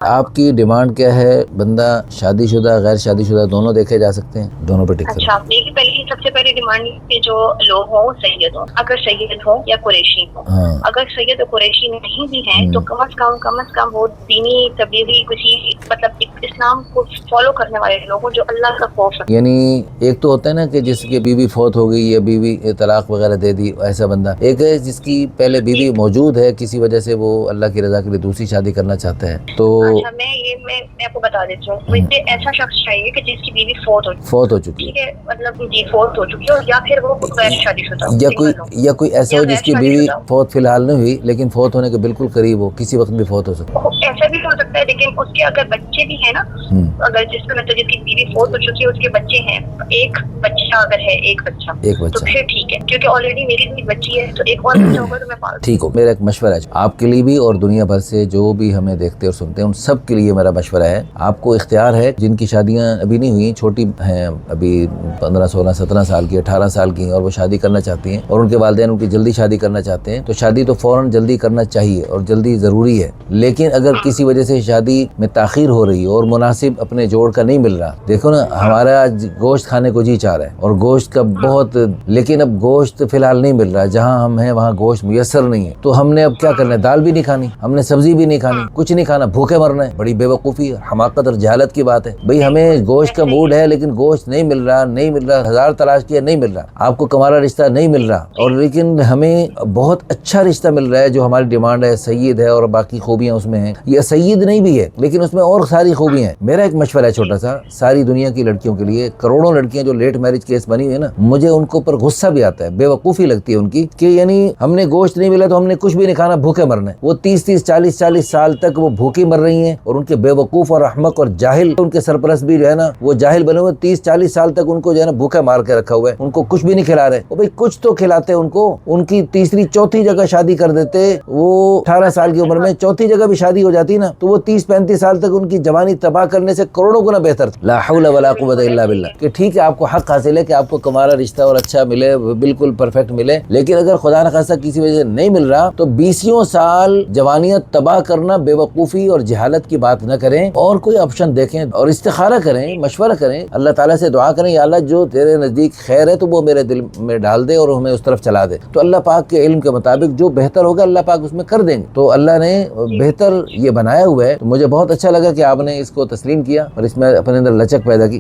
آپ کی ڈیمانڈ کیا ہے؟ بندہ شادی شدہ غیر شادی شدہ دونوں دیکھے جا سکتے ہیں، دونوں پہ ٹک کریں۔ اچھا، میری پہلی سب سے پہلی ڈیمانڈ کہ جو لوگ ہوں سید ہوں، اگر سید ہو یا قریشی ہو۔ ہاں، اگر سید و قریشی نہیں بھی ہیں تو کم از کم وہ دینی تبلیغی کسی مطلب اسلام کو فالو کرنے والے لوگ ہوں جو اللہ کا خوف رکھتے ہیں۔ یعنی ایک تو ہوتا ہے نا کہ جس کی بیوی فوت ہو گئی یا بیوی طلاق وغیرہ دے دی، ایسا بندہ۔ ایک ہے جس کی پہلے بیوی موجود ہے، کسی وجہ سے وہ اللہ کی رضا کے لیے دوسری شادی کرنا چاہتا ہے تو اچھا، میں آپ کو بتا دیتی ہوں، مجھے ایسا شخص چاہیے کہ جس کی بیوی فوت ہو چکی ٹھیک ہے، مطلب جی فوت ہو چکی ہو، یا پھر وہ غیر شادی شدہ ہو، یا کوئی ایسا ہو جس کی غیر بیوی شادی شدہ ہو۔ فوت فی الحال نہیں ہوئی لیکن فوت ہونے کے بالکل قریب ہو، کسی وقت بھی فوت ہو سکتا ایسا بھی ہو سکتا ہے، لیکن اس کے اگر بچے بھی ہیں نا، اگر جس کا مطلب جس کی بیوی فوت ہو چکی ہے اس کے بچے ہیں، ایک بچہ اگر ہے، ایک بچہ تو پھر ٹھیک ہے، کیونکہ آلریڈی میری بھی بچی ہے تو ایک اور بچہ ہوگا تو میں پال۔ ٹھیک ہو۔ میرا ایک مشورہ ہے آپ کے لیے بھی اور دنیا بھر سے جو بھی ہمیں دیکھتے اور سنتے ہیں ان سب کے لیے میرا مشورہ ہے، آپ کو اختیار ہے، جن کی شادیاں ابھی نہیں ہوئی، چھوٹی ہیں، ابھی 15 16 17 سال کی 18 سال کی ہیں اور وہ شادی کرنا چاہتی ہیں اور ان کے والدین ان کی جلدی شادی کرنا چاہتے ہیں، تو شادی تو فوراً جلدی کرنا چاہیے اور جلدی ضروری ہے۔ لیکن اگر کسی وجہ سے شادی میں تاخیر ہو رہی ہے اور مناسب اپنے جوڑ کا نہیں مل رہا، دیکھو نا ہمارا آج گوشت کھانے کو جی چاہ رہا ہے اور گوشت کا بہت، لیکن اب گوشت فی الحال نہیں مل رہا، جہاں ہم ہیں وہاں گوشت میسر نہیں ہے، تو ہم نے اب کیا کرنا ہے؟ دال بھی نہیں کھانی، ہم نے سبزی بھی نہیں کھانی، کچھ نہیں کھانا، بھوکے مرنا ہے۔ بڑی بے وقوفی، حماقت اور جہالت کی بات ہے بھئی، ہمیں گوشت کا موڈ ہے لیکن گوشت نہیں مل رہا، ہزار تلاش کیا نہیں مل رہا، آپ کو کمارا رشتہ نہیں مل رہا، اور لیکن ہمیں بہت اچھا رشتہ مل رہا ہے جو ہماری ڈیمانڈ ہے، سید ہے اور باقی خوبیاں اس میں ہیں، یہ سید نہیں بھی ہے لیکن اس میں اور ساری خوبیاں ہیں۔ میرا ایک مشورہ ہے چھوٹا سا ساری دنیا کی لڑکیوں کے لیے، کروڑوں لڑکیاں جو لیٹ میرج کیس بنی ہوئی ہے نا، مجھے ان کو پر غصہ بھی آتا ہے، بے وقوفی لگتی ہے ان کی کہ یعنی ہم نے گوشت نہیں ملا تو ہم نے کچھ بھی نہیں کھانا، بھوکے مرنا ہے۔ وہ 30 40 سال تک وہ بھوکی مر رہی ہیں اور ان کے بے وقوف اور احمق اور جاہل ان کے سرپرست بھی جو ہے نا وہ جاہل بنے ہوئے 30 40 سال تک ان کو جو ہے نا بھوکا مار کے رکھا ہوا ہے، ان کو کچھ بھی نہیں کھلا رہے۔ وہ بھئی کچھ تو کھلاتے ان کو، ان کی تیسری چوتھی جگہ شادی کر دیتے، وہ 18 سال کی عمر میں چوتھی جگہ بھی شادی ہو جاتی نا تو وہ 30 35 سال تک ان کی جوانی تباہ کرنے سے کروڑوں گنا بہتر تھا۔ لا حول ولا قوت الا باللہ کہ ٹھیک ہے آپ کو حق حاصل ہے کہ آپ کو کمارا رشتہ اور اچھا ملے، بالکل پرفیکٹ ملے، لیکن اگر خدا نخواستہ کسی وجہ سے نہیں مل رہا تو 20 سال جوانیاں تباہ کرنا بے وقوفی اور جہالت کی بات نہ کریں، اور کوئی آپشن دیکھیں اور استخارہ کریں، مشورہ کریں، اللہ تعالیٰ سے دعا کریں، یا اللہ جو تیرے نزدیک خیر ہے تو وہ میرے دل میں ڈال دے اور ہمیں اس طرف چلا دے، تو اللہ پاک کے علم کے مطابق جو بہتر ہوگا اللہ پاک اس میں کر دیں گے۔ تو اللہ نے بہتر یہ بنایا ہوا ہے، تو مجھے بہت اچھا لگا کہ آپ نے اس کو تسلیم کیا اور اس میں اپنے اندر لچک پیدا کی۔